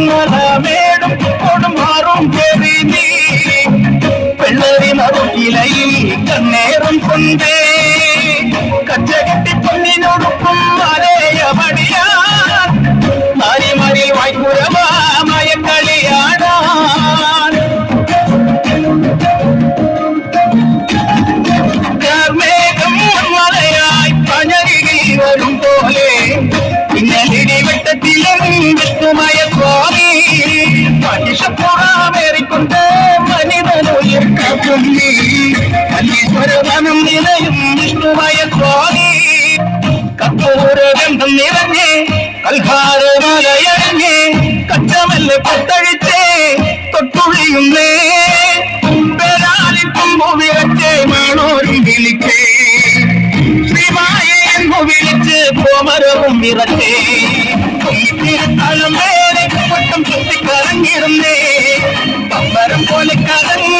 മലമേടും കൊടുമാറും കേറി നീ വെള്ളരി മറുകിലയിൽ കണ്ണേറും കൊണ്ടേ കച്ചകെട്ടി പൊന്നിനൊടുക്കും മലയപടിയാൻ മാറി വായ്പുരമായ കളിയാടാൻ മേഘം മലയായി പഞ്ഞരികിൽ വരും പോലെ പിന്നലിടി വെട്ടത്തിലും വിട്ടുമയ സ്വാമി മനുഷ്യപ്പുറമേറിക്കൊണ്ട് മനിതനുയർക്കും നീ മല്ലീശ്വരവനം നിലയും വിഷ്ണുമയ സ്വാമി കർപ്പൂരഗന്ധം നിറഞ്ഞ് കൽഹാരമലയറിഞ്ഞ് കച്ചമല്ല് പൊട്ടഴിച്ച് തൊട്ടുഴിയുന്നേ പേരാലിക്കുമ്പോ വിറച്ച് മാണോരും വിളിച്ചേ ശ്രീമായെന്നു വിളിച്ച് കോമരവും വിറച്ചേ തിരുത്താളം വേറെ പട്ടം ചുറ്റിക്കറങ്ങിരുന്നേ പമ്പരം പോലെ കറങ്ങി